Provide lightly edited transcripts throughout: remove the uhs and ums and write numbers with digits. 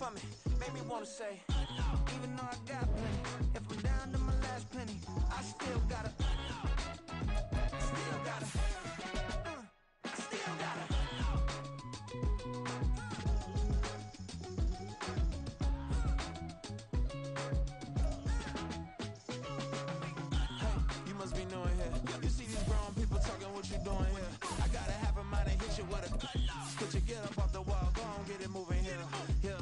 for me, made me wanna say, even though I got plenty, if I'm down to my last penny, I still gotta, still gotta, I still gotta. Hey, you must be new in here. You see these grown people talking, what you doing here? I gotta have a mind and hit you with a, could you get up off the wall, go on, get it moving here, yeah.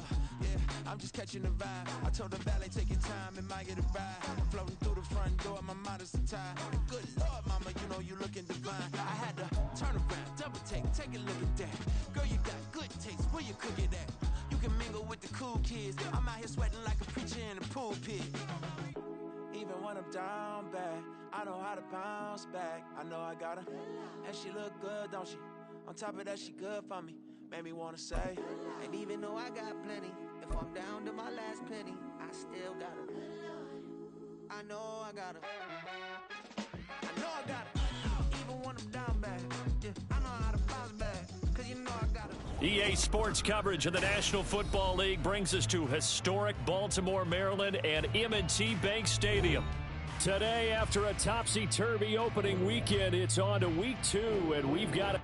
I'm just catching the vibe. I told the valet, take your time, it might get a ride. Floating through the front door, my mind is a tie. Good Lord, mama, you know you looking divine. I had to turn around, double take a look at that. Girl, you got good taste, where you cook it at? You can mingle with the cool kids. I'm out here sweating like a preacher in a pulpit. Even when I'm down bad, I know how to bounce back. I know I got her, and she look good, don't she? On top of that, she good for me. Made me wanna say, and even though I got plenty, if I'm down to my last penny, I still gotta. I know I gotta. I know I gotta. Even when I'm down bad, yeah, I know how to bounce back. Cause you know I gotta. EA Sports coverage of the National Football League brings us to historic Baltimore, Maryland and M&T Bank Stadium. Today, after a topsy-turvy opening weekend, it's on to week 2, and we've got a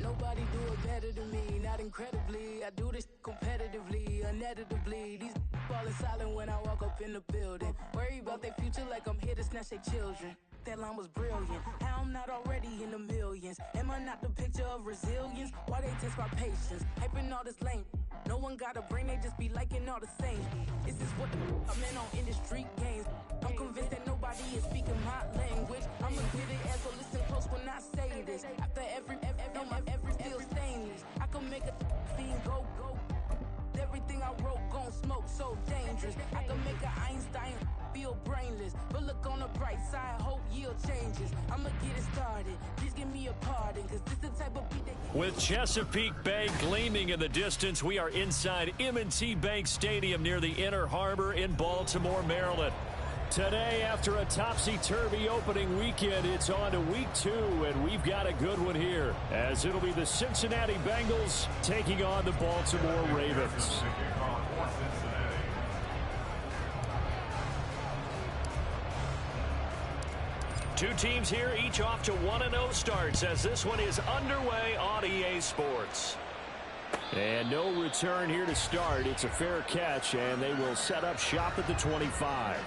Nobody do it better than me, not incredibly. I do this competitively, uneditably. These falling silent when I walk up in the building. Worry about their future like I'm here to snatch their children. That line was brilliant. How I'm not already in the millions. Am I not the picture of resilience? Why they test my patience? Hyping all this lame. No one got a brain, they just be liking all the same. This is what I'm in on industry games. I'm convinced that nobody is speaking my language. I'ma get it as so listen close when I say this. After every feel stainless. I can make a scene go. Everything I wrote gon' smoke so dangerous. I can make an Einstein feel brainless. But look on the bright side, hope yield changes. I'ma get it started. Please give me a pardon, cause this the type of beat that... With Chesapeake Bay gleaming in the distance, we are inside M&T Bank Stadium near the Inner Harbor in Baltimore, Maryland. Today, after a topsy-turvy opening weekend, it's on to week 2, and we've got a good one here, as it'll be the Cincinnati Bengals taking on the Baltimore Ravens. Two teams here, each off to 1-0 starts, as this one is underway on EA Sports. And no return here to start. It's a fair catch, and they will set up shop at the 25.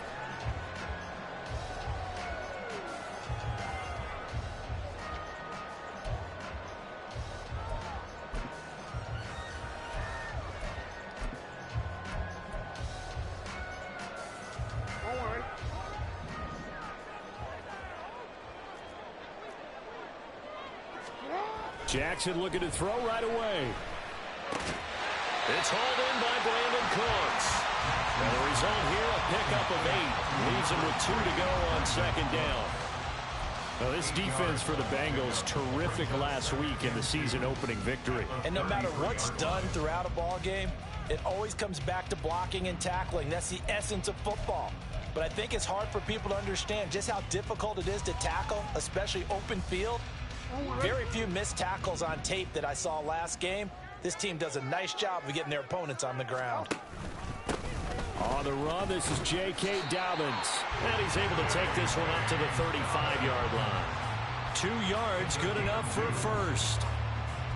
Jackson looking to throw right away. It's hauled in by Brandon Cooks. And the result here, a pickup of 8. Leaves him with 2 to go on second down. Well, this defense for the Bengals, terrific last week in the season-opening victory. And no matter what's done throughout a ball game, it always comes back to blocking and tackling. That's the essence of football. But I think it's hard for people to understand just how difficult it is to tackle, especially open field. Very few missed tackles on tape that I saw last game. This team does a nice job of getting their opponents on the ground. On the run, this is J.K. Dobbins. And he's able to take this one up to the 35-yard line. 2 yards, good enough for a first.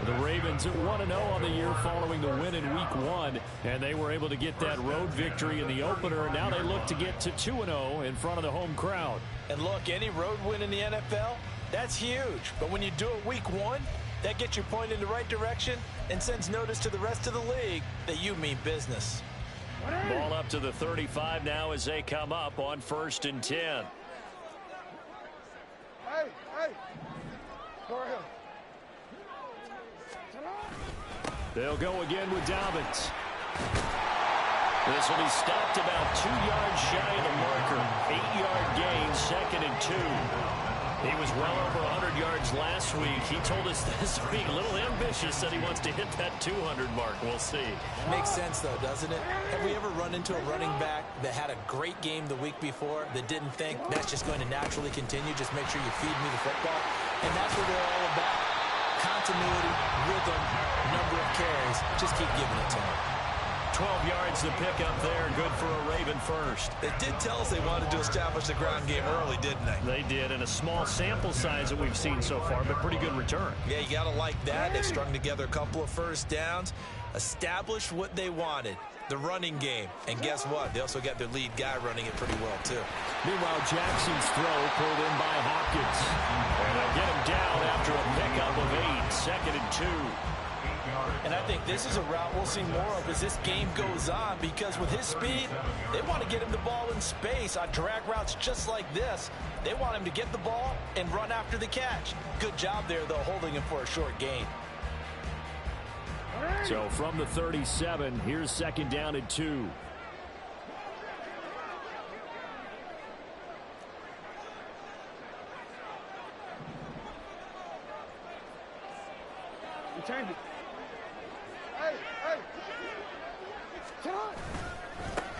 The Ravens at 1-0 on the year following the win in Week 1. And they were able to get that road victory in the opener. And now they look to get to 2-0 in front of the home crowd. And look, any road win in the NFL, that's huge. But when you do it Week 1, that gets you pointed in the right direction and sends notice to the rest of the league that you mean business. Ball up to the 35 now as they come up on 1st and 10. Hey, go ahead. They'll go again with Dobbins. This will be stopped about 2 yards shy of the marker. 8-yard gain, 2nd and 2. He was well over 100 yards last week. He told us this week, a little ambitious, that he wants to hit that 200 mark. We'll see. Makes sense, though, doesn't it? Have we ever run into a running back that had a great game the week before that didn't think that's just going to naturally continue? Just make sure you feed me the football. And that's what they're all about. Continuity, rhythm, number of carries. Just keep giving it to him. 12 yards to pick up there. Good for a Raven first. They did tell us they wanted to establish the ground game early, didn't they? They did, and a small sample size that we've seen so far, but pretty good return. Yeah, you got to like that. They've strung together a couple of first downs, established what they wanted, the running game. And guess what? They also got their lead guy running it pretty well, too. Meanwhile, Jackson's throw pulled in by Hopkins. And they'll get him down after a pickup of 8, 2nd and 2. And I think this is a route we'll see more of as this game goes on, because with his speed, they want to get him the ball in space on drag routes just like this. They want him to get the ball and run after the catch. Good job there, though, holding him for a short gain. So from the 37, here's 2nd down and 2. Return it.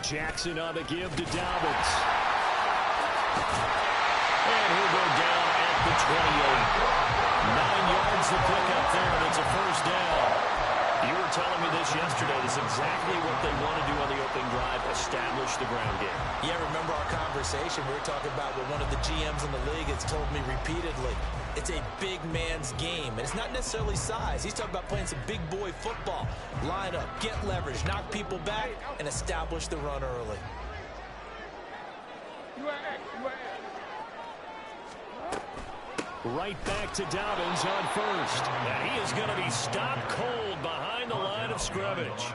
Jackson on the give to Dobbins. And he'll go down at the 28. 9 yards to pick up there, and it's a first down. You were telling me this yesterday. This is exactly what they want to do on the opening drive, establish the ground game. Yeah, remember our conversation? We were talking about what one of the GMs in the league has told me repeatedly. It's a big man's game, and it's not necessarily size. He's talking about playing some big boy football. Line up, get leverage, knock people back, and establish the run early. Right back to Dobbins on first. And he is going to be stopped cold behind the line of scrimmage.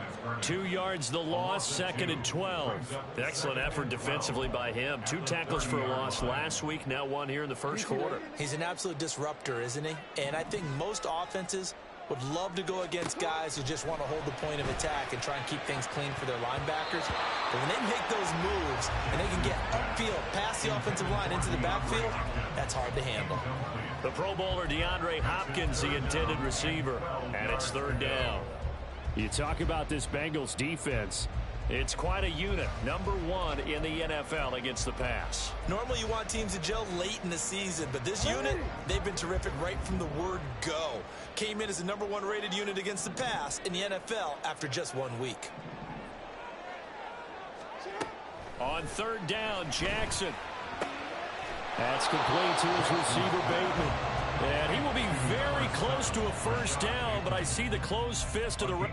2 yards the loss, 2nd and 12. Excellent effort defensively by him. 2 tackles for a loss last week, now 1 here in the first quarter. He's an absolute disruptor, isn't he? And I think most offenses would love to go against guys who just want to hold the point of attack and try and keep things clean for their linebackers. But when they make those moves and they can get upfield, past the offensive line into the backfield, that's hard to handle. The Pro Bowler DeAndre Hopkins, the intended receiver, and it's 3rd down. You talk about this Bengals defense. It's quite a unit, number 1 in the NFL against the pass. Normally you want teams to gel late in the season, but this unit, they've been terrific right from the word go. Came in as the number 1 rated unit against the pass in the NFL after just 1 week. On 3rd down, Jackson. That's complete to his receiver, Bateman. And he will be very close to a first down, but I see the closed fist of the...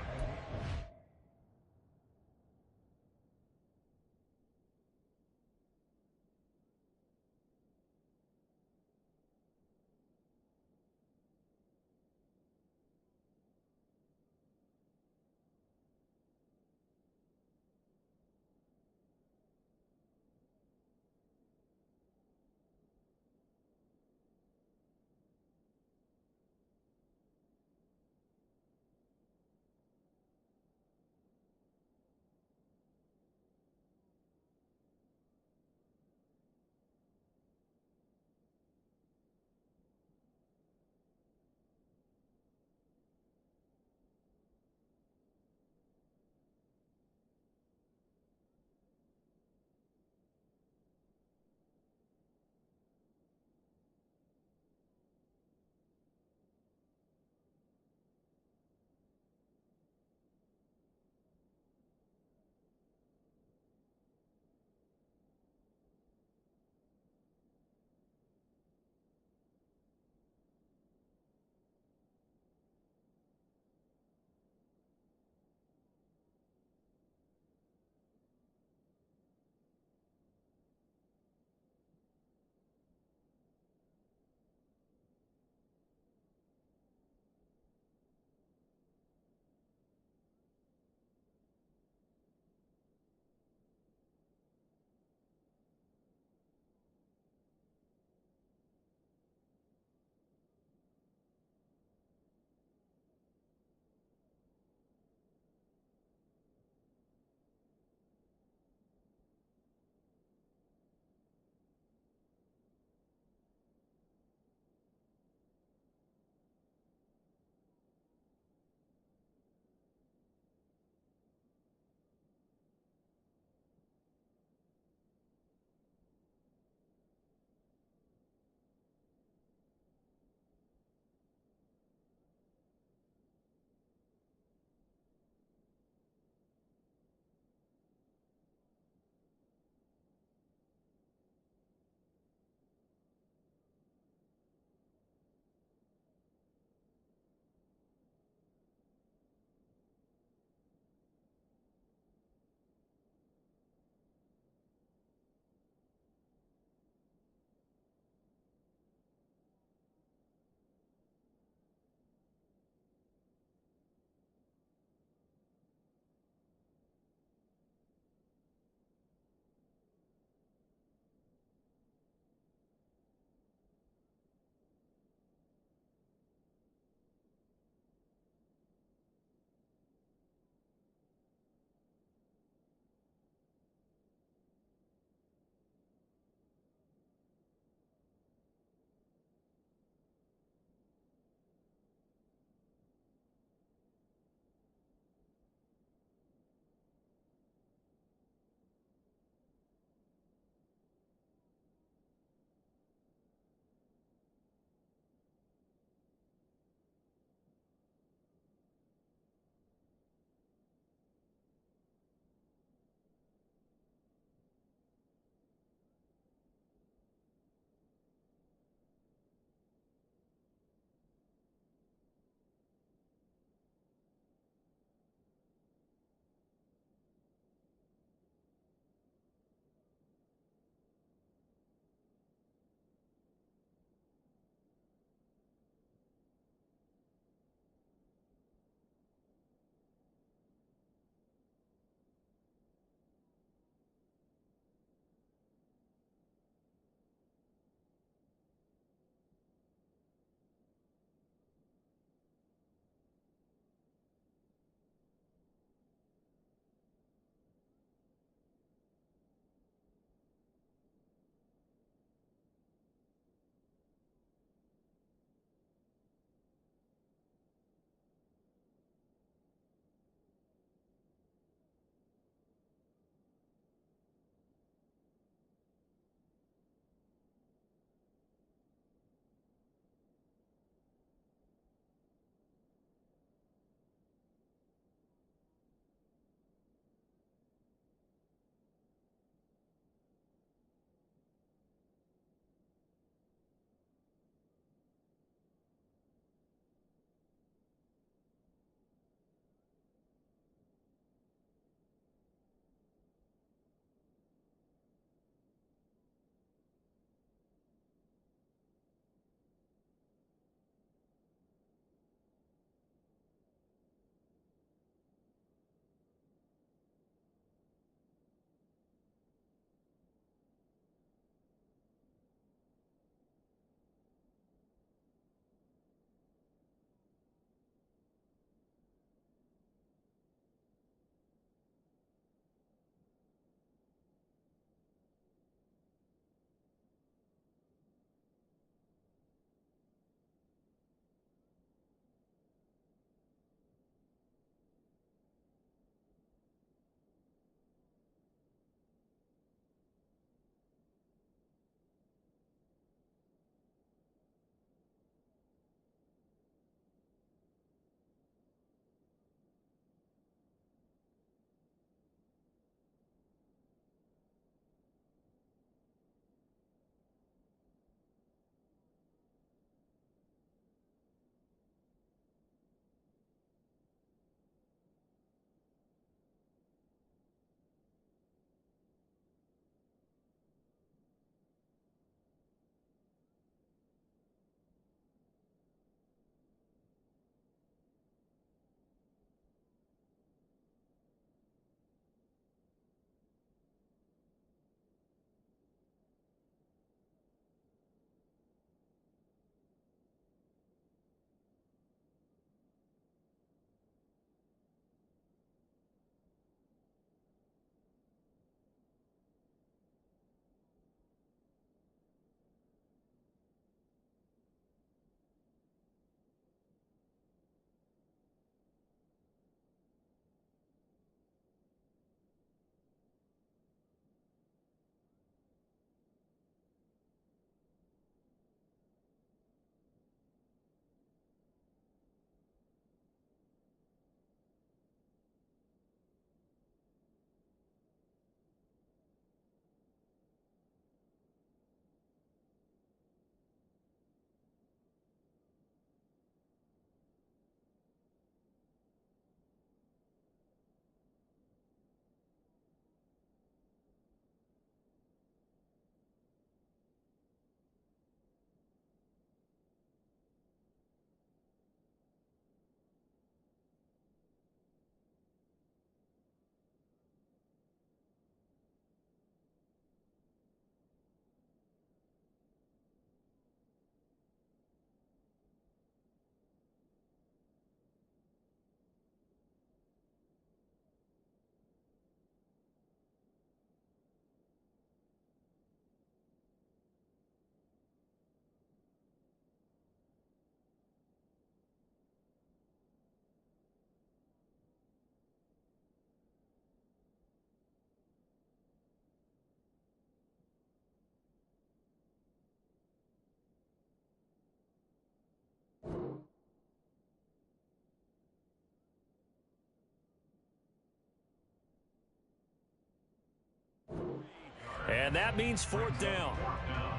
And that means 4th down.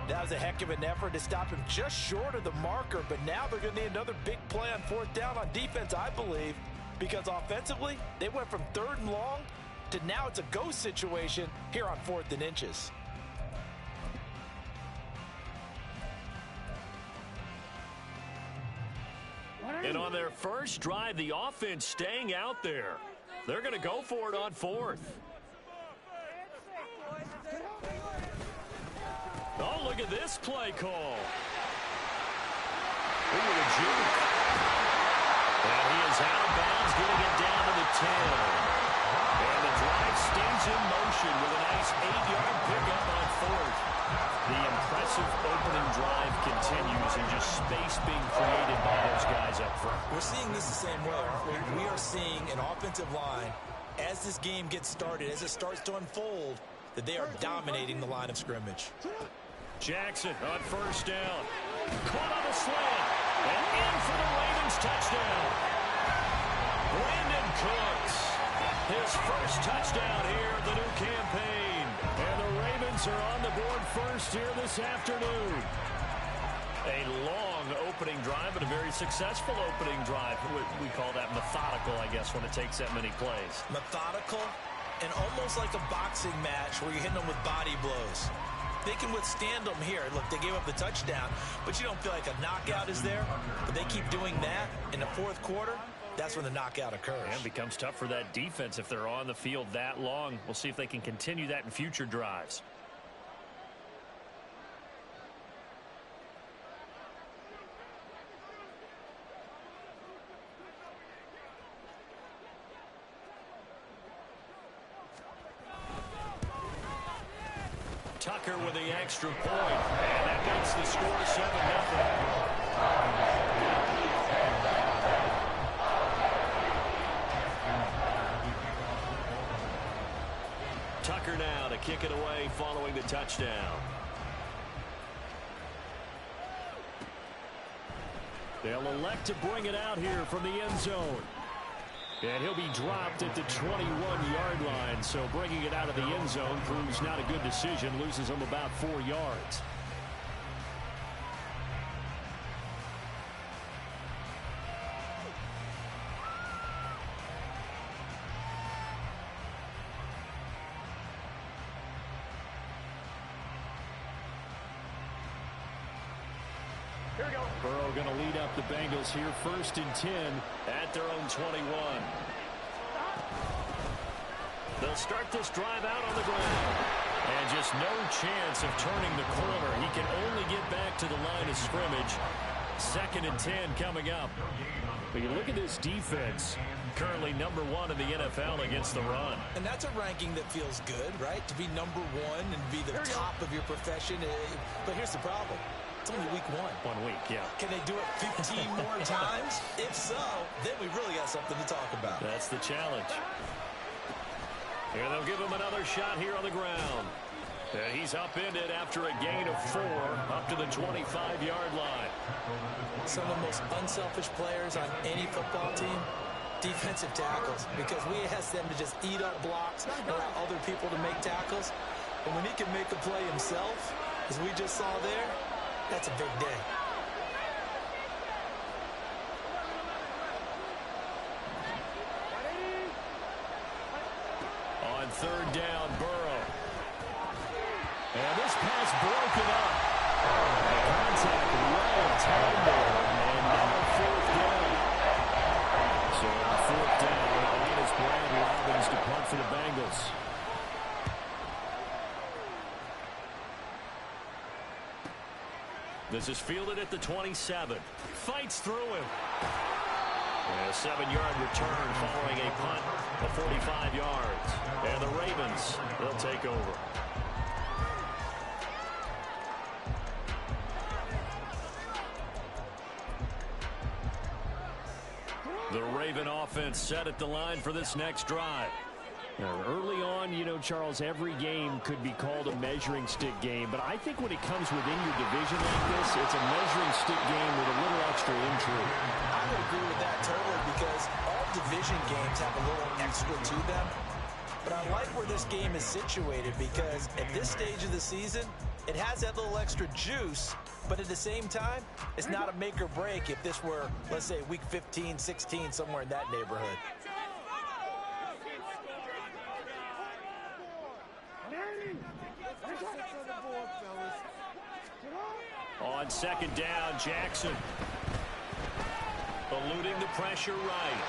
That was a heck of an effort to stop him just short of the marker, but now they're going to need another big play on 4th down on defense, I believe, because offensively, they went from 3rd and long to now it's a go situation here on 4th and inches. And on their first drive, the offense staying out there. They're going to go for it on 4th. Oh, look at this play call. Look at the juke. And he is out of bounds, getting it down to the 10. And the drive stays in motion with a nice 8-yard pickup on 4th. The impressive opening drive continues and just space being created by those guys up front. We're seeing this the same way, aren't we? We are seeing an offensive line, as this game gets started, as it starts to unfold, that they are dominating the line of scrimmage. Jackson on 1st down. Caught on a slant. And in for the Ravens touchdown. Brandon Cooks. His first touchdown here of the new campaign. And the Ravens are on the board first here this afternoon. A long opening drive, but a very successful opening drive. We call that methodical, I guess, when it takes that many plays. Methodical and almost like a boxing match where you're hitting them with body blows. They can withstand them here. Look, they gave up the touchdown, but you don't feel like a knockout is there. But they keep doing that in the 4th quarter. That's when the knockout occurs. And it becomes tough for that defense if they're on the field that long. We'll see if they can continue that in future drives. Tucker with the extra point, and that makes the score 7-0. Tucker now to kick it away following the touchdown. They'll elect to bring it out here from the end zone. And he'll be dropped at the 21-yard line, so bringing it out of the end zone proves not a good decision, loses him about 4 yards. Burrow going to lead up the Bengals here, 1st and 10 at their own 21. They'll start this drive out on the ground. And just no chance of turning the corner. He can only get back to the line of scrimmage. 2nd and 10 coming up. But you look at this defense, currently number 1 in the NFL against the run. And that's a ranking that feels good, right? To be number 1 and be the top of your profession. But here's the problem. It's only week 1. 1 week, yeah. Can they do it 15 more times? If so, then we really got something to talk about. That's the challenge. Here they'll give him another shot here on the ground. And he's upended after a gain of 4 up to the 25-yard line. Some of the most unselfish players on any football team, defensive tackles, because we ask them to just eat up blocks and allow other people to make tackles. But when he can make a play himself, as we just saw there, that's a big day. On 3rd down, Burrow. And this pass broken up. Contact right handle. And now 4th down. So on 4th down, it's Brad Robbins to punt for the Bengals. This is fielded at the 27. Fights through him. And a 7-yard return following a punt of 45 yards. And the Ravens, they'll take over. The Raven offense set at the line for this next drive. Now, early on, you know, Charles, every game could be called a measuring stick game, but I think when it comes within your division like this, it's a measuring stick game with a little extra intrigue. I would agree with that totally, because all division games have a little extra to them. But I like where this game is situated because at this stage of the season, it has that little extra juice, but at the same time, it's not a make or break if this were, let's say, week 15, 16, somewhere in that neighborhood. On second down, Jackson eluding the pressure right.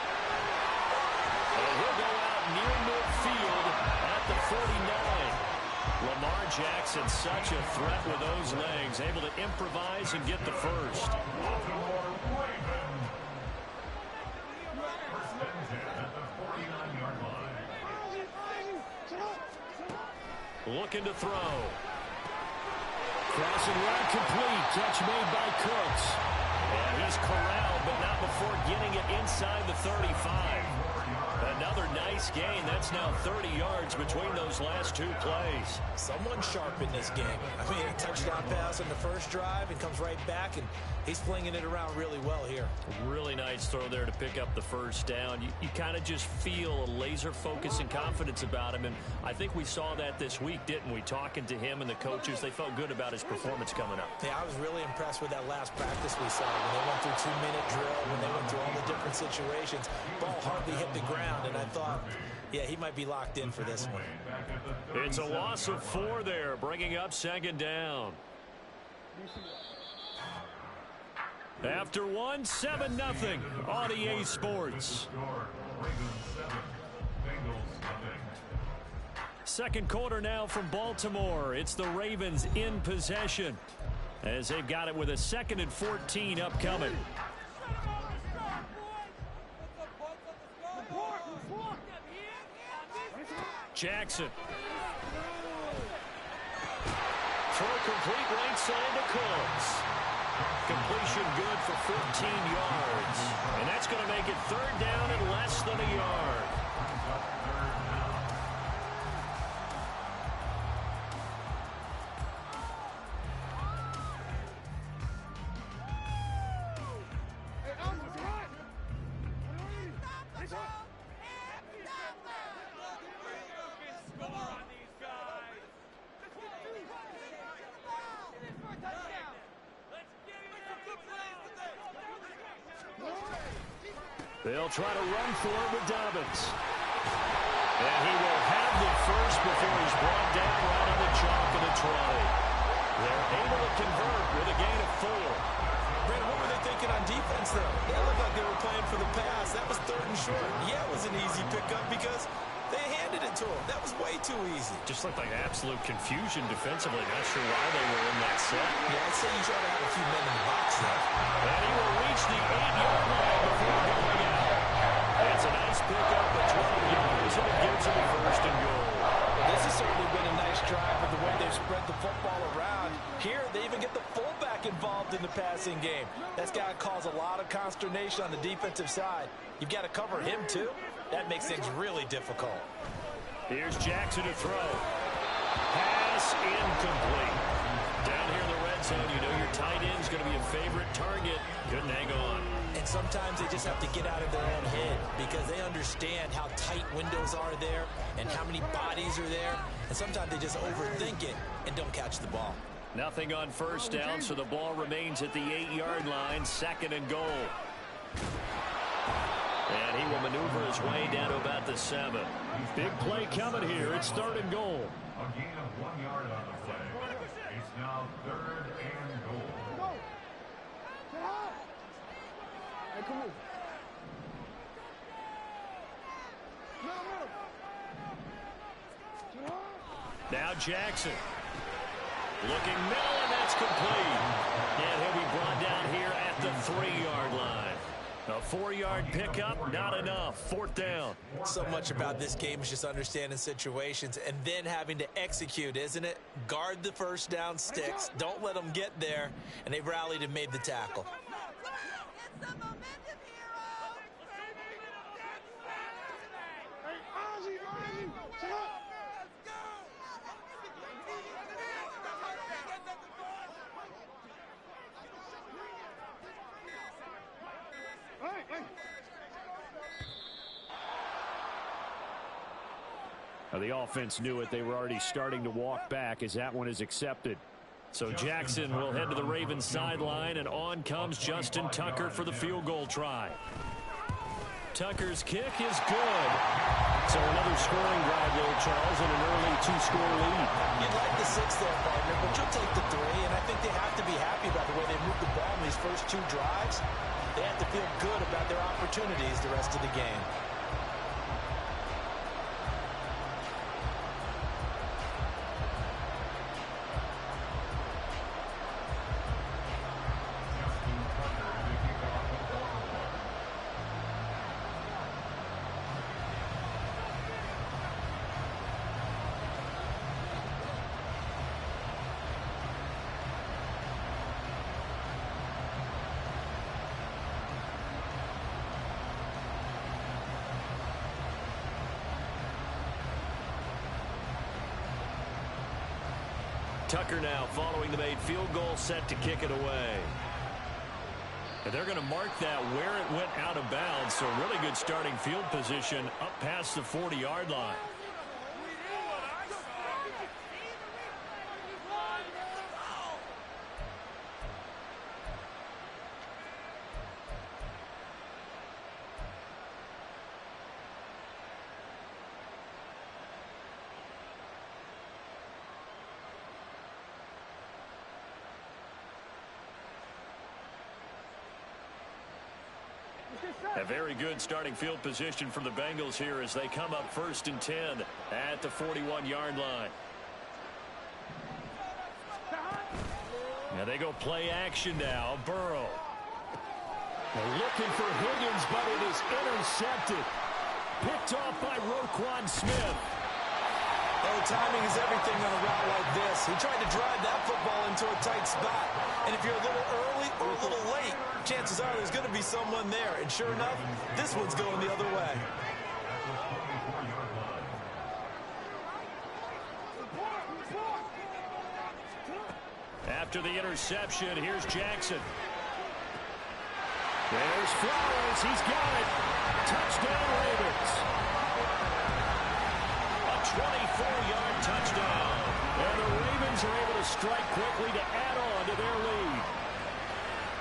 And he'll go out near midfield at the 49. Lamar Jackson, such a threat with those legs, able to improvise and get the first. Looking to throw. Crossing route complete. Catch made by Cooks. And he's corralled, but not before getting it inside the 35. Another nice gain. That's now 30 yards between those last two plays. Someone sharp in this game. I mean, a touchdown pass on the first drive and comes right back, and he's flinging it around really well here. Really nice throw there to pick up the first down. You kind of just feel a laser focus and confidence about him, and I think we saw that this week, didn't we? Talking to him and the coaches, they felt good about his performance coming up. Yeah, I was really impressed with that last practice we saw. When they went through 2-minute drill, when they went through all the different situations, ball hardly hit the ground, and I thought, yeah, he might be locked in for this one. It's a loss of 4 there, bringing up second down. After one, 7-0 on EA Sports. Second quarter now from Baltimore. It's the Ravens in possession as they've got it with a 2nd and 14 upcoming. Jackson. Throw complete right side to Cooks. Completion good for 14 yards. And that's going to make it 3rd down and less than a yard. They'll try to run for it with Dobbins. And he will have the first before he's brought down right on the chalk of the 20. They're able to convert with a gain of 4. Brandon, what were they thinking on defense, though? They looked like they were playing for the pass. That was 3rd and short. Yeah, it was an easy pickup because they handed it to him. That was way too easy. Just looked like absolute confusion defensively. Not sure why they were in that set. Yeah, I'd say you try to have a few men in the box there. And he will reach the 8-yard line before going out. It's a nice pickup at 12 yards, and it gives him a 1st and goal. Well, this has certainly been a nice drive with the way they've spread the football around. Here, they even get the fullback involved in the passing game. That's got to cause a lot of consternation on the defensive side. You've got to cover him, too. That makes things really difficult. Here's Jackson to throw. Pass incomplete. Down here in the red zone, you know your tight end's going to be a favorite target. Couldn't hang on. And sometimes they just have to get out of their own head because they understand how tight windows are there and how many bodies are there. And sometimes they just overthink it and don't catch the ball. Nothing on 1st down, so the ball remains at the 8-yard line, 2nd and goal. And he will maneuver his way down to about the 7. Big play coming here. It's 3rd and goal. A gain of 1 yard on the play. It's now 3rd and goal. Hey, come on. Now Jackson. Looking middle, and that's complete. And he'll be brought down here at the 3-yard line. A 4-yard pickup, not enough. 4th down. So much about this game is just understanding situations and then having to execute, isn't it? Guard the 1st down sticks. Don't let them get there. And they rallied and made the tackle. The offense knew it. They were already starting to walk back as that one is accepted. So Jackson will head to the Ravens sideline, and on comes Justin Tucker for the field goal try. Tucker's kick is good. So another scoring drive there, Charles, and an early 2-score lead. You'd like the 6 there, partner, but you'll take the 3, and I think they have to be happy about the way they moved the ball in these first 2 drives. They have to feel good about their opportunities the rest of the game. Tucker now following the made field goal, set to kick it away. And they're going to mark that where it went out of bounds, so really good starting field position up past the 40-yard line. A very good starting field position for the Bengals here as they come up 1st and 10 at the 41-yard line. Now they go play action now. Burrow. They're looking for Higgins, but it is intercepted. Picked off by Roquan Smith. Oh, timing is everything on a route like this. He tried to drive that football into a tight spot. And if you're a little early or a little late, chances are there's going to be someone there. And sure enough, this one's going the other way. After the interception, here's Jackson. There's Flowers. He's got it. Touchdown, Ravens. A 24-yard touchdown. And the Ravens are able to strike quickly to add on to their lead.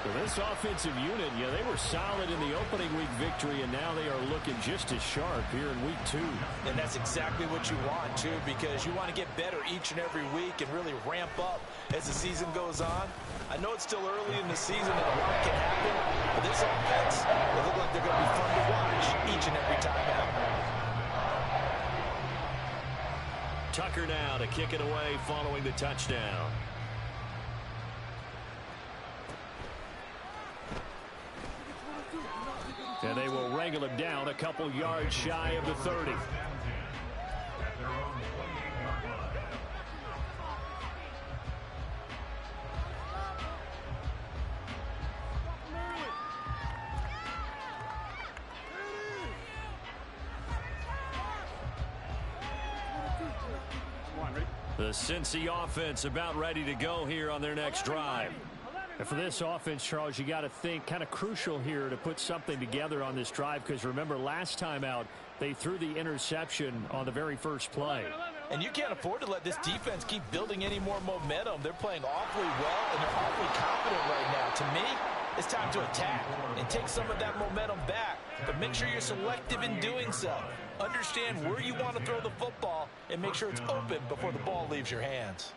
Well, this offensive unit, yeah, they were solid in the opening week victory, and now they are looking just as sharp here in week 2. And that's exactly what you want, too, because you want to get better each and every week and really ramp up as the season goes on. I know it's still early in the season and a lot can happen, but this offense, they look like they're going to be fun to watch each and every time out. Tucker now to kick it away following the touchdown. And they will wrangle him down a couple yards shy of the 30. The Cincy offense about ready to go here on their next drive. And for this offense, Charles, you got to think kind of crucial here to put something together on this drive, because remember last time out they threw the interception on the very first play. And you can't afford to let this defense keep building any more momentum. They're playing awfully well and they're awfully confident right now. To me, it's time to attack and take some of that momentum back, but make sure you're selective in doing so. Understand where you want to throw the football and make sure it's open before the ball leaves your hands.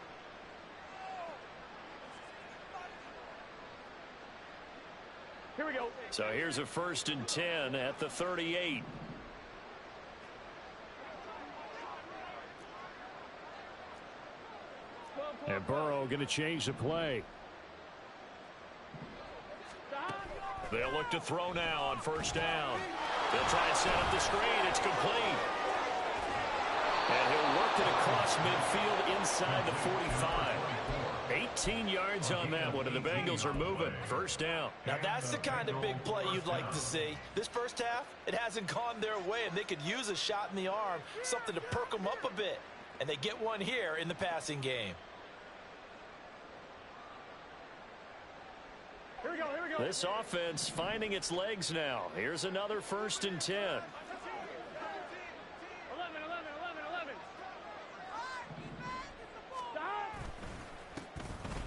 Here we go. So here's a 1st and 10 at the 38. And Burrow going to change the play. They'll look to throw now on 1st down. They'll try and set up the screen. It's complete. And he'll work it across midfield inside the 45. 18 yards on that one, and the Bengals are moving. 1st down. Now that's the kind of big play you'd like to see. This first half, it hasn't gone their way, and they could use a shot in the arm, something to perk them up a bit. And they get one here in the passing game. Here we go, here we go. This offense finding its legs now. Here's another 1st and 10. 11.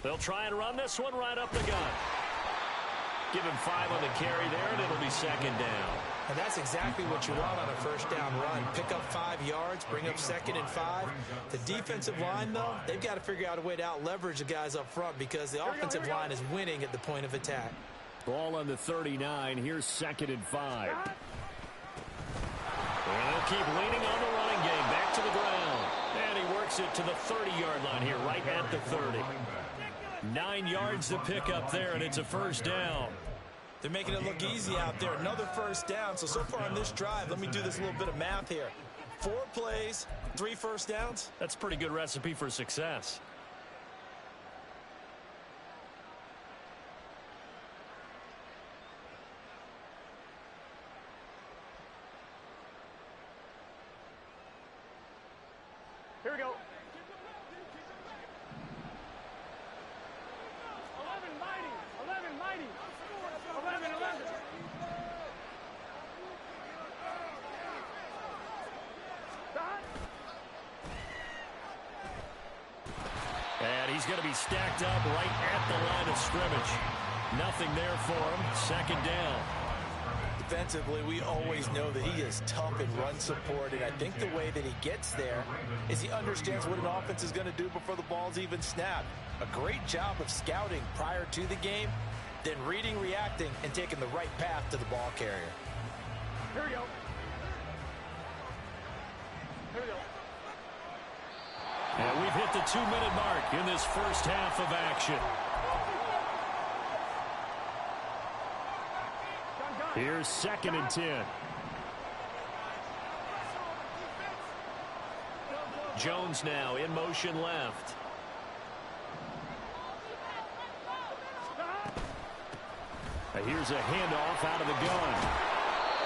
They'll try and run this one right up the gut. Give him 5 on the carry there, and it'll be second down. And that's exactly what you want on a first down run. Pick up 5 yards, bring up second and 5. The defensive line, though, they've got to figure out a way to out-leverage the guys up front because the offensive line is winning at the point of attack. Ball on the 39. Here's second and 5. And they'll keep leaning on the running game. Back to the ground. And he works it to the 30-yard line here, right at the 30. 9 yards to pick up there, and it's a first down. They're making it look easy out there. Another first down. So far on this drive, let me do this little bit of math here. 4 plays, 3 first downs. That's a pretty good recipe for success. Here we go. 11 mighty. 11. And he's going to be stacked up right at the line of scrimmage. Nothing there for him. Second down. Defensively, we always know that he is tough in run support, and I think the way that he gets there is he understands what an offense is going to do before the ball's even snapped. A great job of scouting prior to the game, then reading, reacting, and taking the right path to the ball carrier. Here we go. And we've hit the 2-minute mark in this first half of action. Here's second and 10. Jones now in motion left. Here's a handoff out of the gun.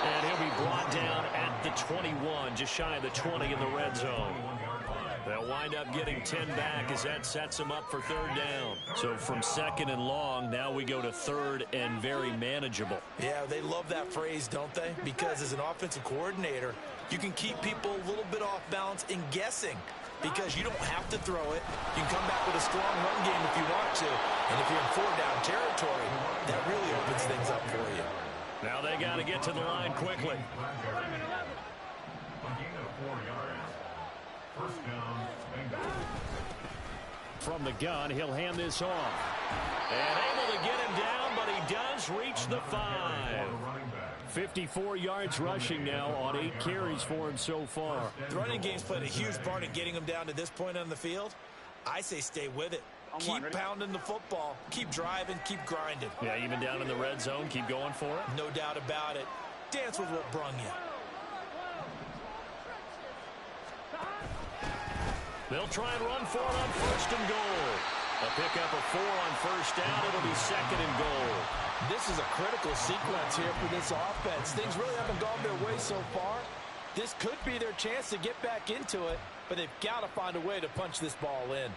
And he'll be brought down at the 21, just shy of the 20 in the red zone. They'll wind up getting 10 back as that sets them up for third down. So from second and long, now we go to third and very manageable. Yeah, they love that phrase, don't they? Because as an offensive coordinator, you can keep people a little bit off balance in guessing because you don't have to throw it. You can come back with a strong run game if you want to. And if you're in 4-down territory, that really opens things up for you. Now they got to get to the line quickly. From the gun, he'll hand this off. And able to get him down, but he does reach the 5. 54 yards rushing now on 8 carries for him so far. The running game's played a huge part in getting him down to this point on the field. I say stay with it. Keep pounding the football. Keep driving. Keep grinding. Yeah, even down in the red zone, keep going for it. No doubt about it. Dance with what brung you. They'll try and run for it on first and goal. A pickup of 4 on first down. It'll be second and goal. This is a critical sequence here for this offense. Things really haven't gone their way so far. This could be their chance to get back into it, but they've got to find a way to punch this ball in.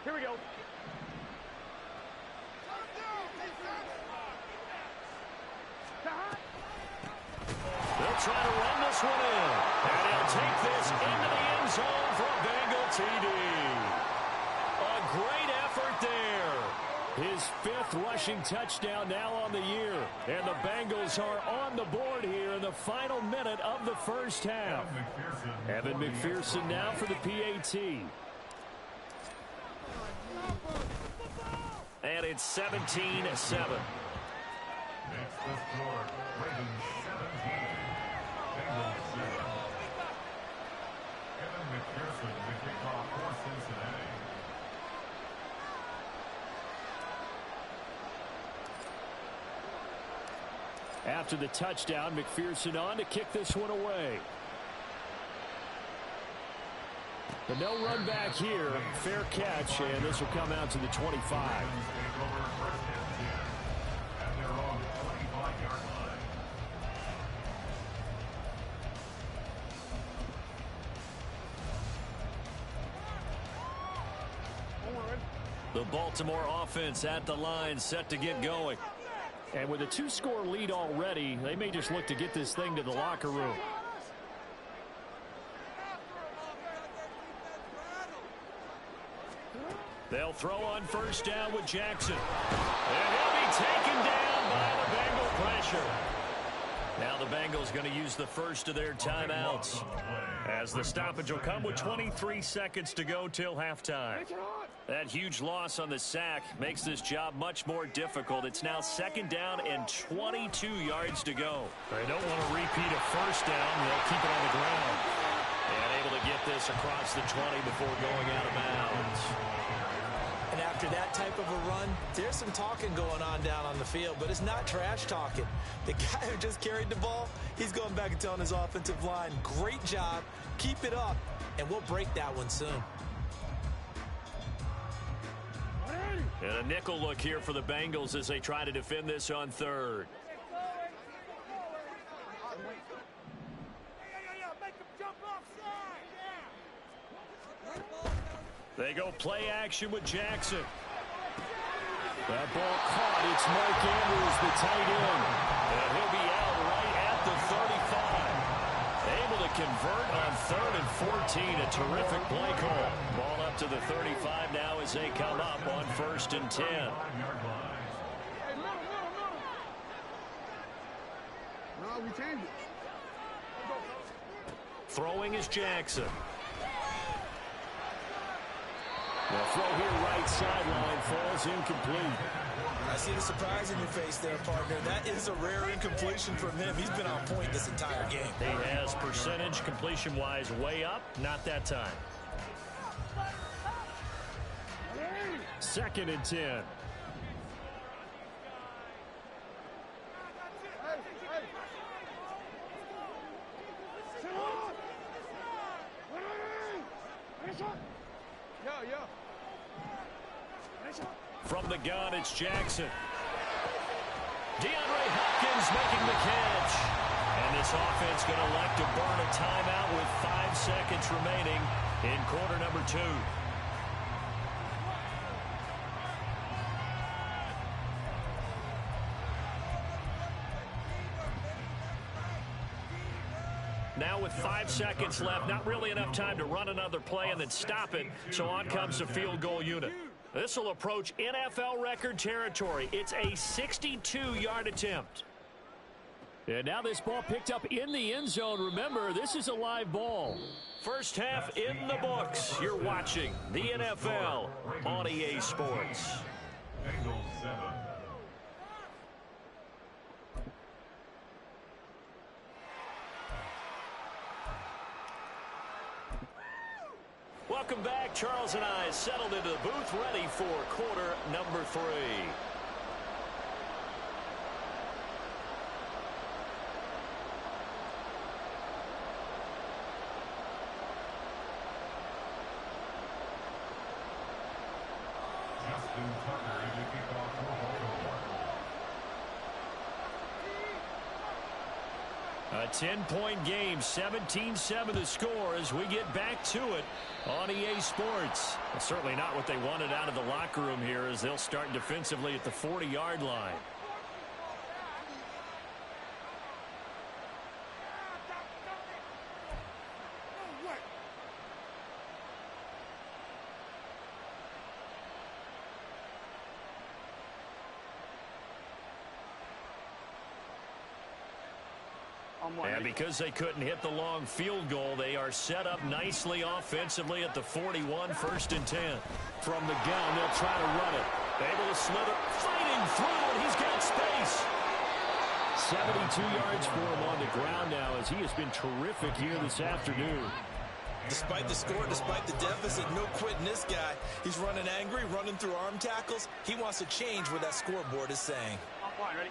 Here we go. They'll try to run this one in. And he'll take this into the end zone for a Bengal TD. A great effort there. His 5th rushing touchdown now on the year. And the Bengals are on the board here in the final minute of the first half. Evan McPherson now for the PAT. And it's 17-7. Makes the score. Ravens 17. Bengals 0. Evan McPherson, the kickoff for Cincinnati. After the touchdown, McPherson on to kick this one away. But no run back here. Fair catch, and this will come out to the 25. The Baltimore offense at the line, set to get going. And with a 2-score lead already, they may just look to get this thing to the locker room. They'll throw on first down with Jackson. And he'll be taken down by the Bengal pressure. Now the Bengals going to use the first of their timeouts, as the stoppage will come with 23 seconds to go till halftime. That huge loss on the sack makes this job much more difficult. It's now second down and 22 yards to go. They don't want to repeat a first down. They'll keep it on the ground. And able to get this across the 20 before going out of bounds. And after that type of a run, there's some talking going on down on the field, but it's not trash talking. The guy who just carried the ball, he's going back and telling his offensive line, great job, keep it up, and we'll break that one soon. And a nickel look here for the Bengals as they try to defend this on third. They go play action with Jackson. That ball caught. It's Mike Andrews, the tight end. And he'll be out right at the 35. Able to convert on 3rd and 14. A terrific play call. Ball up to the 35 now as they come up on 1st and 10. Throwing is Jackson. The throw here right sideline falls incomplete. I see the surprise in your face there, partner. That is a rare incompletion from him. He's been on point this entire game. He has percentage completion-wise way up. Not that time. 2nd and 10. From the gun, it's Jackson. DeAndre Hopkins making the catch. And this offense going to elect to burn a timeout with 5 seconds remaining in quarter number 2. Now with 5 seconds left, not really enough time to run another play and then stop it, so on comes the field goal unit. This will approach NFL record territory. It's a 62-yard attempt. And now this ball picked up in the end zone. Remember, this is a live ball. First half in the books. You're watching the NFL on EA Sports. Bengals 7. Welcome back. Charles and I settled into the booth, ready for quarter number 3. Justin Tucker is the kickoff for Baltimore. A 10-point game, 17-7 the score as we get back to it on EA Sports. It's certainly not what they wanted out of the locker room here as they'll start defensively at the 40-yard line. And because they couldn't hit the long field goal, they are set up nicely offensively at the 41, 1st and 10. From the gun, they'll try to run it. Able to slither, fighting through, and he's got space. 72 yards for him on the ground now as he has been terrific here this afternoon. Despite the score, despite the deficit, no quitting this guy. He's running angry, running through arm tackles. He wants to change what that scoreboard is saying. Ready?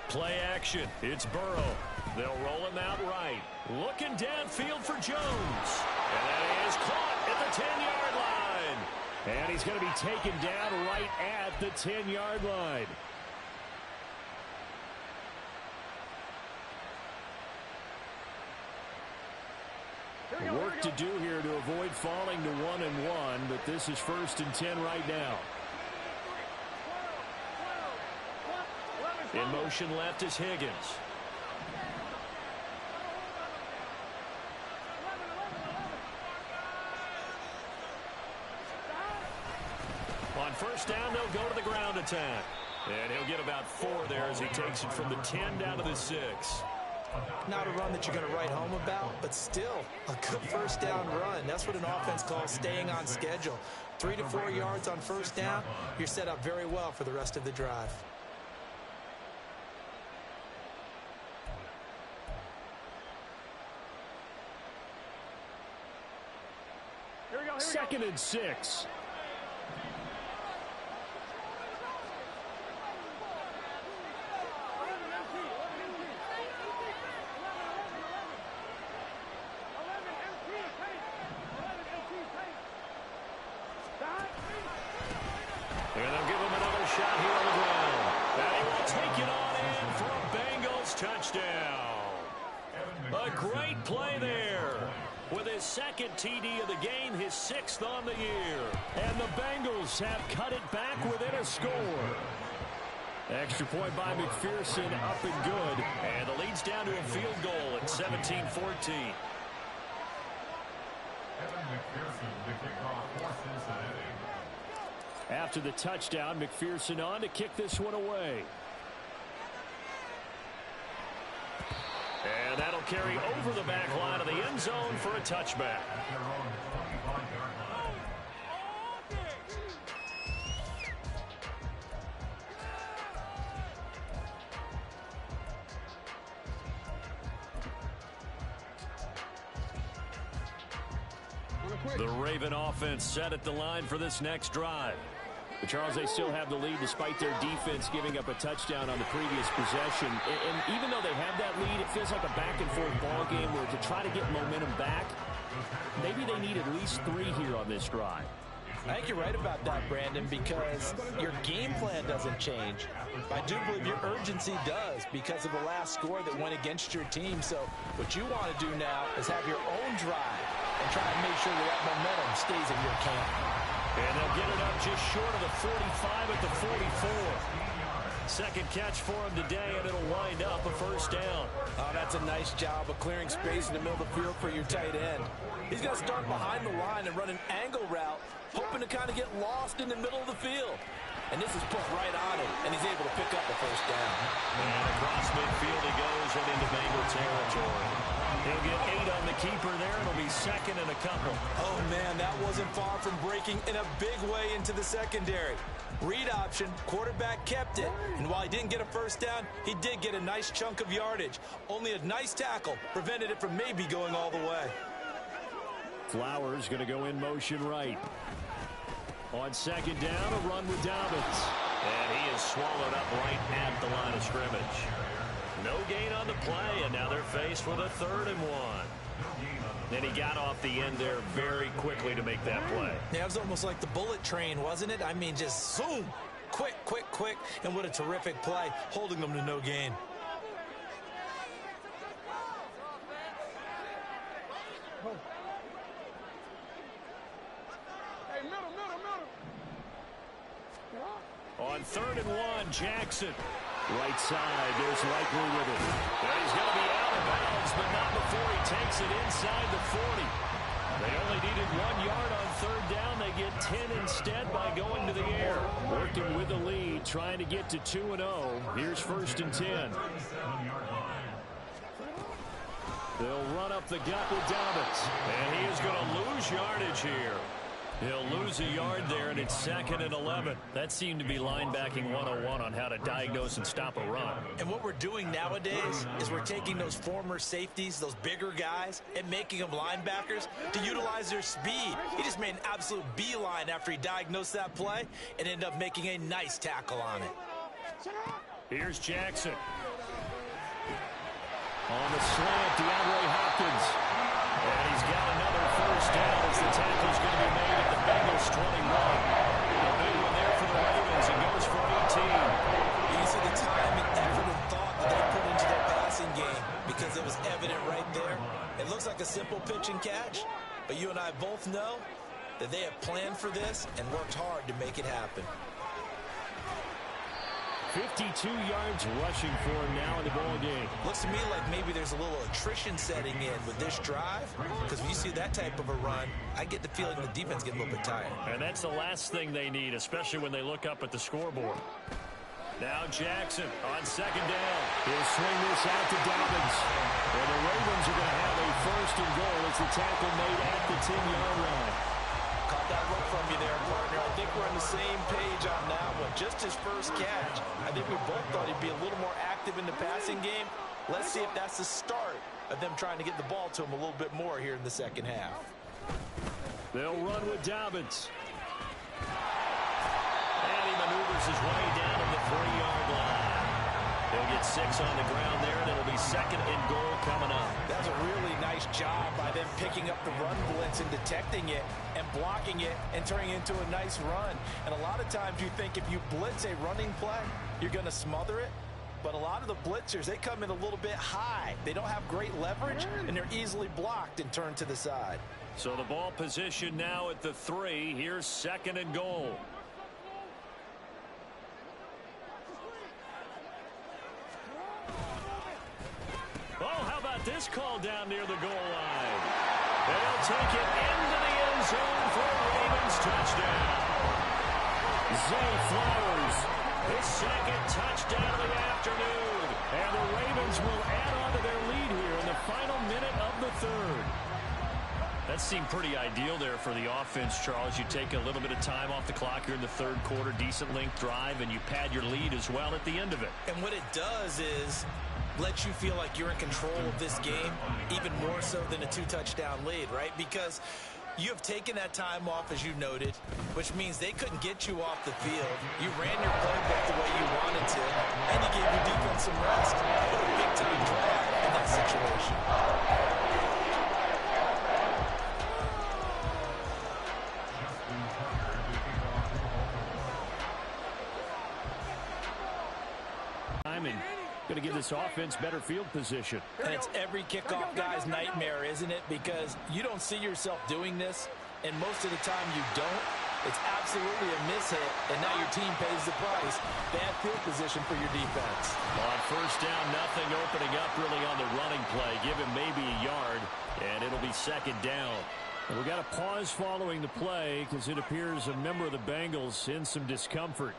Play action. It's Burrow. They'll roll him out right. Looking downfield for Jones. And that is caught at the 10-yard line. And he's going to be taken down right at the 10-yard line. Work to do here to avoid falling to 1-1, but this is 1st and 10 right now. In motion left is Higgins. On first down, they'll go to the ground attack. And he'll get about 4 there as he takes it from the 10 down to the 6. Not a run that you're going to write home about, but still a good first down run. That's what an offense calls staying on schedule. 3 to 4 yards on first down, you're set up very well for the rest of the drive. Here we go. Second and 6. And they'll give him another shot here on the ground. And he will take it on in for a Bengals touchdown. A great play there. With his second TD of the game, his 6th on the year. And the Bengals have cut it back within a score. Extra point by McPherson, up and good. And the lead's down to a field goal at 17-14. After the touchdown, McPherson on to kick this one away. And that'll carry over the back line of the end zone for a touchback. The Raven offense set at the line for this next drive. But Charles, they still have the lead despite their defense giving up a touchdown on the previous possession. And even though they have that lead, it feels like a back-and-forth ball game where to try to get momentum back, maybe they need at least 3 here on this drive. I think you're right about that, Brandon, because your game plan doesn't change. I do believe your urgency does because of the last score that went against your team. So what you want to do now is have your own drive and try and make sure that momentum stays in your camp. And they'll get it up just short of the 45 at the 44. Second catch for him today, and it'll wind up a first down. Oh, that's a nice job of clearing space in the middle of the field for your tight end. He's going to start behind the line and run an angle route, hoping to kind of get lost in the middle of the field. And this is put right on him, and he's able to pick up a first down. And across midfield he goes and into Bengal territory. He'll get 8 on the keeper there. It'll be second and a couple. Oh, man, that wasn't far from breaking in a big way into the secondary. Read option, quarterback kept it. And while he didn't get a first down, he did get a nice chunk of yardage. Only a nice tackle prevented it from maybe going all the way. Flowers going to go in motion right. On second down, a run with Dobbins. And he is swallowed up right at the line of scrimmage. No gain on the play, and now they're faced with a 3rd and 1. And he got off the end there very quickly to make that play. Yeah, it was almost like the bullet train, wasn't it? I mean, just zoom. Quick, quick, quick. And what a terrific play, holding them to no gain. Hey, middle. On 3rd and 1, Jackson. Right side, there's Likely with it. And he's going to be out of bounds, but not before he takes it inside the 40. They only needed 1 yard on 3rd down. They get 10 instead by going to the air. Working with the lead, trying to get to 2-0. Here's 1st and 10. They'll run up the gut with Dobbins. And he is going to lose yardage here. He'll lose a yard there, and it's 2nd and 11. That seemed to be linebacking 101 on how to diagnose and stop a run. And what we're doing nowadays is we're taking those former safeties, those bigger guys, and making them linebackers to utilize their speed. He just made an absolute beeline after he diagnosed that play and ended up making a nice tackle on it. Here's Jackson. On the slant, DeAndre Hopkins. And he's got another first down as the tackle's going to be made at the Bengals 21. A big one there for the Ravens. It goes for 18. You see the time and effort and thought that they put into their passing game because it was evident right there. It looks like a simple pitch and catch, but you and I both know that they have planned for this and worked hard to make it happen. 52 yards rushing for him now in the ball game. Looks to me like maybe there's a little attrition setting in with this drive, because when you see that type of a run, I get the feeling the defense get a little bit tired. And that's the last thing they need, especially when they look up at the scoreboard. Now Jackson on second down. He'll swing this out to Dobbins. And the Ravens are going to have a first and goal as the tackle made at the 10-yard line. Caught that look from you there, partner. I think we're on the same page on that one. Just his first catch. I think we both thought he'd be a little more active in the passing game. Let's see if that's the start of them trying to get the ball to him a little bit more here in the second half. They'll run with Dobbins. And he maneuvers his way down to the 3-yard line. He'll get 6 on the ground there, and it'll be second and goal coming up. That's a really nice job by them picking up the run blitz and detecting it and blocking it and turning it into a nice run. And a lot of times you think if you blitz a running play, you're going to smother it. But a lot of the blitzers, they come in a little bit high. They don't have great leverage, and they're easily blocked and turned to the side. So the ball position now at the 3. Here's second and goal. Oh, how about this call down near the goal line? They'll take it into the end zone for a Ravens touchdown. Zay Flowers, his second touchdown of the afternoon. And the Ravens will add on to their lead here in the final minute of the third. That seemed pretty ideal there for the offense, Charles. You take a little bit of time off the clock here in the third quarter, decent length drive, and you pad your lead as well at the end of it. And what it does is let you feel like you're in control of this game, even more so than a 2-touchdown lead, right? Because you have taken that time off, as you noted, which means they couldn't get you off the field. You ran your playbook the way you wanted to, and you gave your defense some rest. What a big-time drive in that situation. Going to give this offense better field position. And it's every kickoff guy's nightmare, isn't it? Because you don't see yourself doing this, and most of the time you don't. It's absolutely a mishit, and now your team pays the price. Bad field position for your defense. On first down, nothing opening up really on the running play. Give him maybe a yard, and it'll be second down. And we got a pause following the play because it appears a member of the Bengals in some discomfort.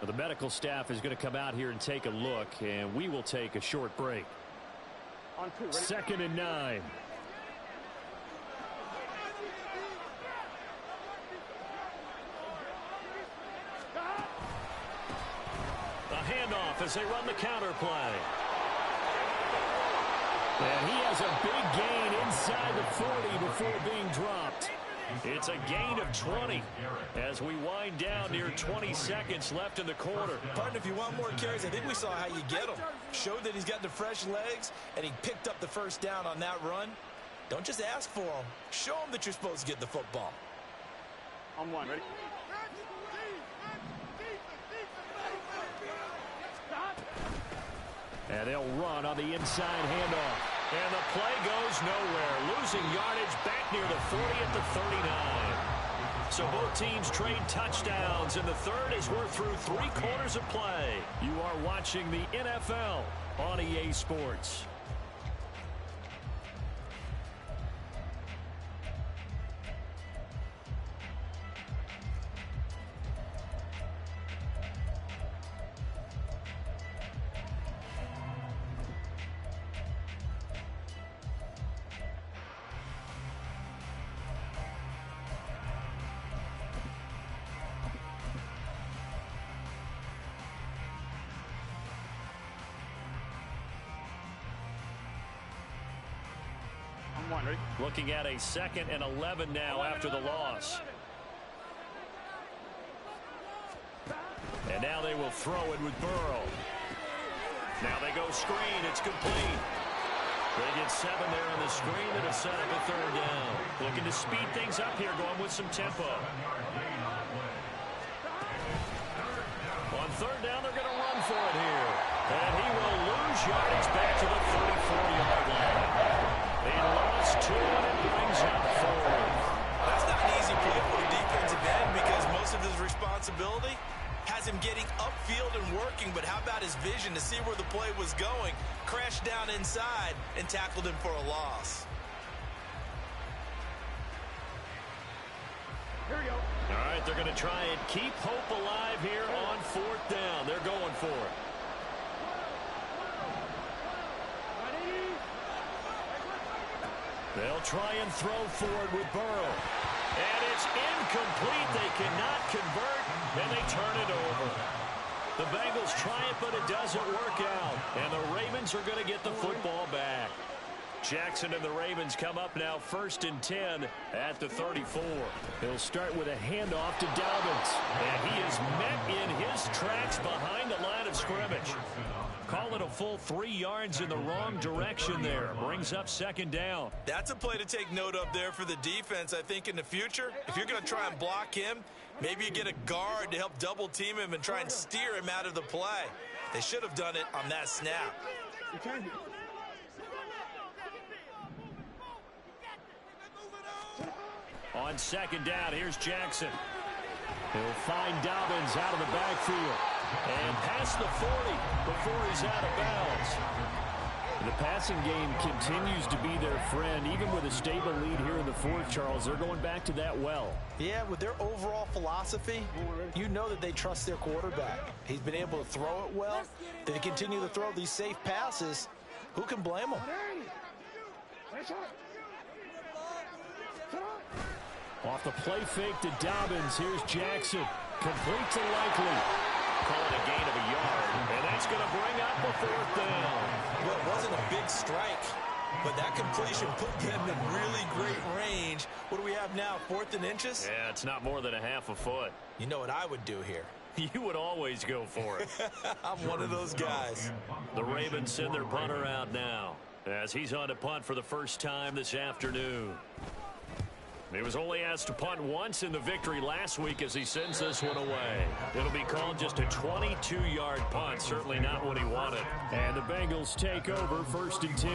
The medical staff is going to come out here and take a look, and we will take a short break. On 2, ready? Second and 9. A handoff as they run the counter play. And he has a big gain inside the 40 before being dropped. It's a gain of 20 as we wind down near 20 seconds left in the quarter. Partner, if you want more carries, I think we saw how you get them. Showed that he's got the fresh legs, and he picked up the first down on that run. Don't just ask for them. Show them that you're supposed to get the football. On 1, ready? And they'll run on the inside handoff. And the play goes nowhere. Losing yardage back near the 40 at the 39. So both teams trade touchdowns in the third as we're through 3 quarters of play. You are watching the NFL on EA Sports. Looking at a 2nd and 11 now after the loss. And now they will throw it with Burrow. Now they go screen. It's complete. They get 7 there on the screen that have set up a third down. Looking to speed things up here, going with some tempo. On third down, they're going to run for it here. And he will lose yardage back to the 34-yard line. He lost 2 and it brings up 4. That's not an easy play for the defensive end because most of his responsibility has him getting upfield and working, but how about his vision to see where the play was going? Crashed down inside and tackled him for a loss. Here we go. All right, they're going to try and keep hope alive here on 4th down. They're going for it. They'll try and throw forward with Burrow. And it's incomplete. They cannot convert, and they turn it over. The Bengals try it, but it doesn't work out. And the Ravens are going to get the football back. Jackson and the Ravens come up now 1st and 10 at the 34. He'll start with a handoff to Dobbins. And he is met in his tracks behind the line of scrimmage. Call it a full 3 yards in the wrong direction there. Brings up 2nd down. That's a play to take note of there for the defense, I think, in the future. If you're going to try and block him, maybe you get a guard to help double team him and try and steer him out of the play. They should have done it on that snap. On 2nd down, here's Jackson. He'll find Dobbins out of the backfield. And past the 40 before he's out of bounds. The passing game continues to be their friend. Even with a stable lead here in the 4th, Charles, they're going back to that well. Yeah, with their overall philosophy, you know that they trust their quarterback. He's been able to throw it well. They continue to throw these safe passes. Who can blame them? Off the play fake to Dobbins. Here's Jackson. Complete to Likely. Call it a gain of a yard. And that's going to bring up a 4th down. Well, it wasn't a big strike, but that completion put them in really great range. What do we have now, 4th and inches? Yeah, it's not more than a half a foot. You know what I would do here? You would always go for it. I'm one of those guys. The Ravens send their punter out now as he's on to punt for the first time this afternoon. He was only asked to punt once in the victory last week as he sends this one away. It'll be called just a 22-yard punt, certainly not what he wanted. And the Bengals take over 1st and 10.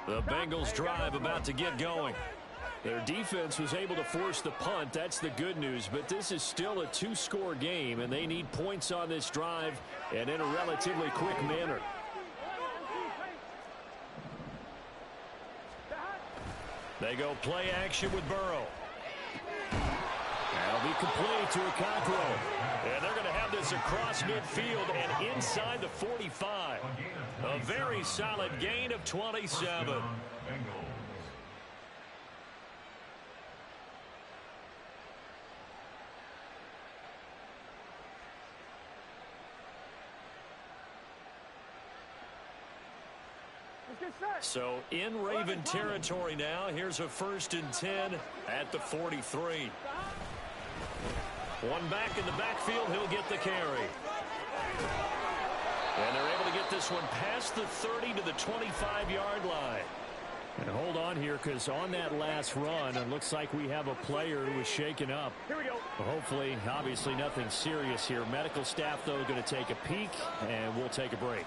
The Bengals drive about to get going. Their defense was able to force the punt. That's the good news. But this is still a 2-score game, and they need points on this drive and in a relatively quick manner. They go play action with Burrow. That'll be complete to Okonkwo. And they're going to have this across midfield and inside the 45. A very solid gain of 27. So in Raven territory now. Here's a 1st and 10 at the 43. One back in the backfield. He'll get the carry. And they're able to get this one past the 30 to the 25-yard line. And hold on here, because on that last run, it looks like we have a player who was shaken up. Here we go. Hopefully, obviously nothing serious here. Medical staff, though, going to take a peek, and we'll take a break.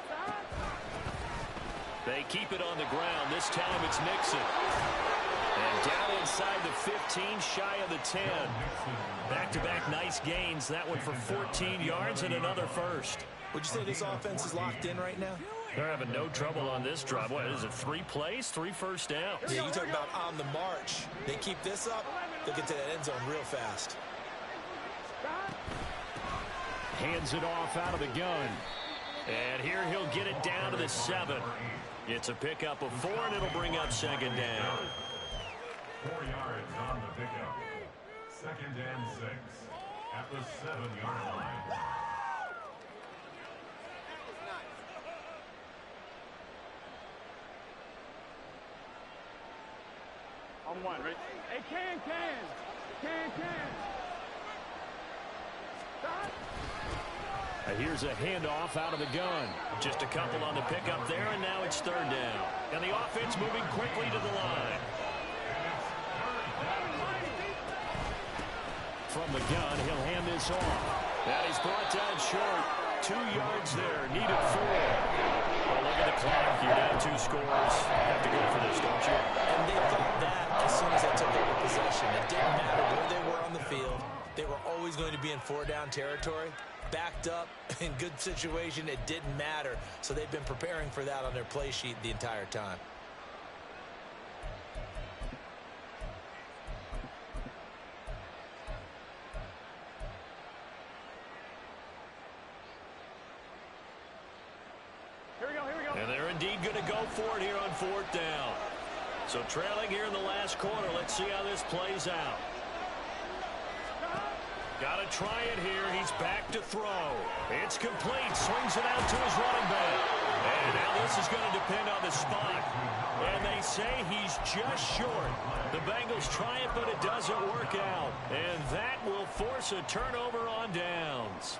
They keep it on the ground. This time it's Nixon. And down inside the 15, shy of the 10. Back-to-back nice gains. That one for 14 yards and another first. Would you say this offense is locked in right now? They're having no trouble on this drive. What is it, 3 plays, 3 first downs? Yeah, you talk about on the march. They keep this up, they'll get to that end zone real fast. Hands it off out of the gun. And here he'll get it down to the 7. It's a pickup of 4, and it'll bring up 2nd down. 4 yards on the pickup. 2nd and 6 at the 7-yard line. On 1, ready? Hey, can. Here's a handoff out of the gun. Just a couple on the pickup there, and now it's 3rd down. And the offense moving quickly to the line. from the gun. He'll hand this off. And he's brought down short. 2 yards there. Needed 4. Well, look at the clock. You're down 2 scores. You have to go for this, don't you? And they thought that as soon as they took over possession. It didn't matter where they were on the field. They were always going to be in 4-down territory. Backed up, in good situation, it didn't matter. So they've been preparing for that on their play sheet the entire time. And they're indeed going to go for it here on 4th down. So trailing here in the last quarter. Let's see how this plays out. Got to try it here. He's back to throw. It's complete. Swings it out to his running back. And now this is going to depend on the spot. And they say he's just short. The Bengals try it, but it doesn't work out. And that will force a turnover on downs.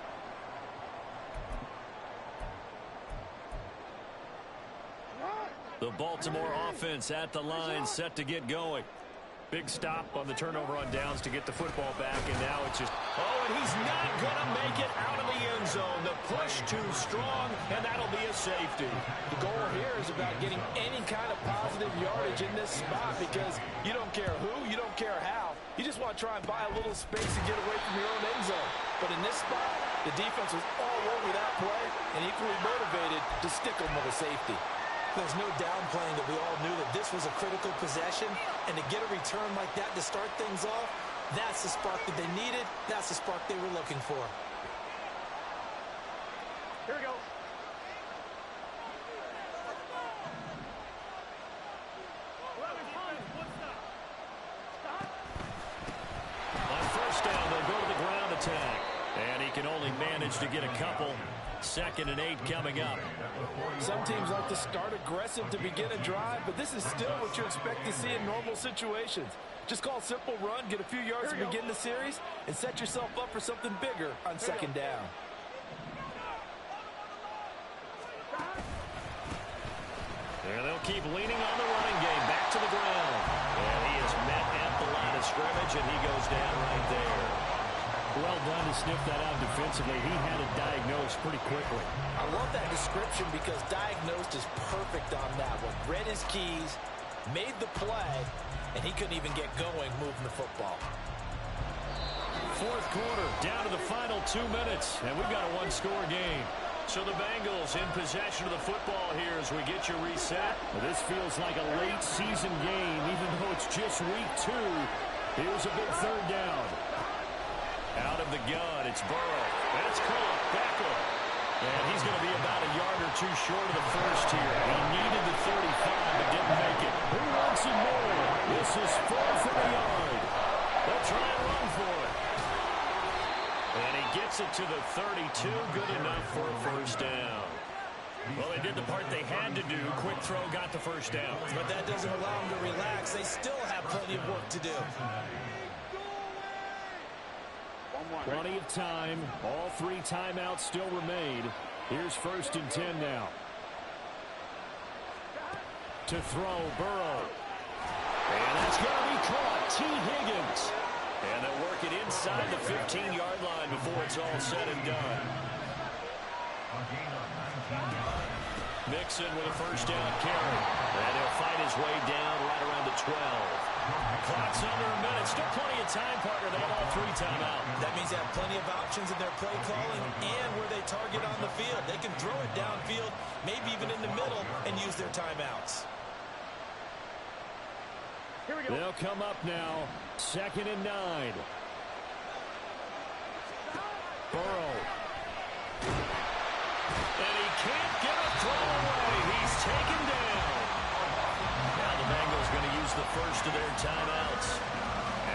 The Baltimore offense at the line, set to get going. Big stop on the turnover on downs to get the football back, and now it's just... Oh, and he's not going to make it out of the end zone. The push too strong, and that'll be a safety. The goal here is about getting any kind of positive yardage in this spot because you don't care who, you don't care how. You just want to try and buy a little space and get away from your own end zone. But in this spot, the defense was all over that play and equally motivated to stick them with a safety. There's no downplaying that we all knew that this was a critical possession, and to get a return like that to start things off, that's the spark that they needed. That's the spark they were looking for. Here we go. On 1st down, they'll go to the ground attack. And he can only manage to get a couple. 2nd and 8 coming up. Some teams like to start aggressive to begin a drive, but this is still what you expect to see in normal situations. Just call a simple run, get a few yards to begin the series, and set yourself up for something bigger on 2nd down. And they'll keep leaning on the running game. Back to the ground. And he is met at the line of scrimmage, and he goes down right there. Well done to sniff that out defensively. He had it diagnosed pretty quickly. I love that description because diagnosed is perfect on that one. Read his keys, made the play, and he couldn't even get going moving the football. 4th quarter, down to the final 2 minutes, and we've got a 1-score game. So the Bengals in possession of the football here as we get you reset. Well, this feels like a late season game, even though it's just week 2. Here's a big 3rd down. Out of the gun, it's Burrow. That's caught. Beckham. And he's going to be about a yard or 2 short of the first here. He needed the 35, but didn't make it. Who wants him more? This is 4th and a yard. They'll try and run for it. And he gets it to the 32. Good enough for a 1st down. Well, they did the part they had to do. Quick throw got the 1st down. But that doesn't allow them to relax. They still have plenty of work to do. Plenty of time. All 3 timeouts still remain. Here's 1st and 10 now. To throw, Burrow. And that's going to be caught. T. Higgins. And they'll work it inside the 15-yard line before it's all said and done. Mixon with a 1st down carry. And he'll fight his way down right around the 12. Clock's under a minute. Still plenty of time, partner. They have all 3 timeouts. That means they have plenty of options in their play calling and where they target on the field. They can throw it downfield, maybe even in the middle, and use their timeouts. Here we go. They'll come up now. 2nd and 9. Burrow. And he can't get a throw away. He's taken down. Now the Bengals going to use the first of their timeouts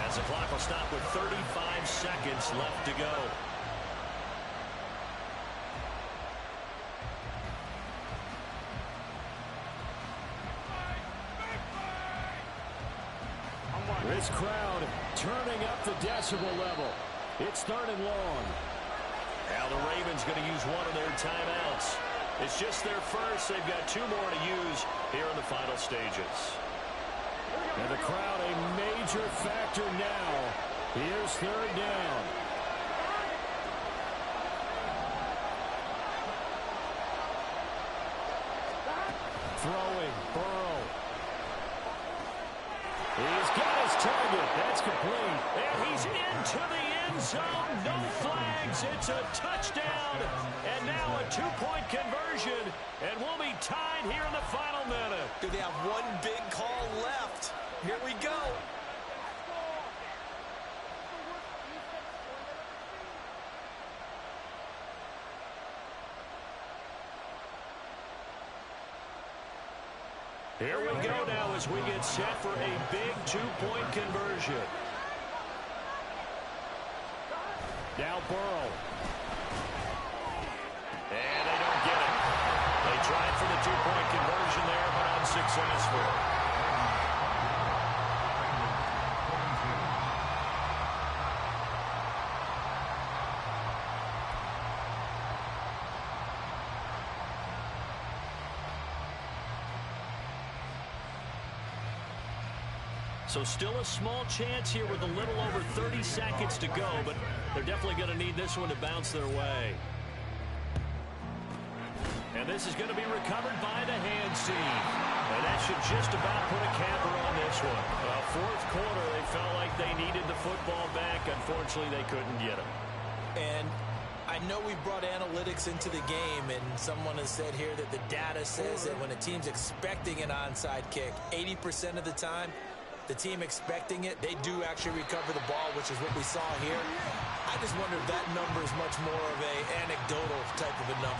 as the clock will stop with 35 seconds left to go. This crowd turning up the decibel level. It's 3rd and long. Now the Ravens going to use one of their timeouts. It's just their first. They've got 2 more to use here in the final stages. And the crowd a major factor now Here's third down. Throwing, Burrow. He's got his target. That's complete. And he's into the end zone. No flags. It's a touchdown. And now a two-point conversion. And we'll be tied here in the final minute. Do they have one big call left? Here we go. Here we go now as we get set for a big two-point conversion. Now Burrow. And they don't get it. They tried for the two-point conversion there, but unsuccessful. So still a small chance here with a little over 30 seconds to go, but they're definitely going to need this one to bounce their way. And this is going to be recovered by the hands team. And that should just about put a capper on this one. Fourth quarter, they felt like they needed the football back. Unfortunately, they couldn't get it. And I know we brought analytics into the game, and someone has said here that the data says that when a team's expecting an onside kick, 80% of the time, the team expecting it, they do actually recover the ball, which is what we saw here. I just wonder if that number is much more of an anecdotal type of a number.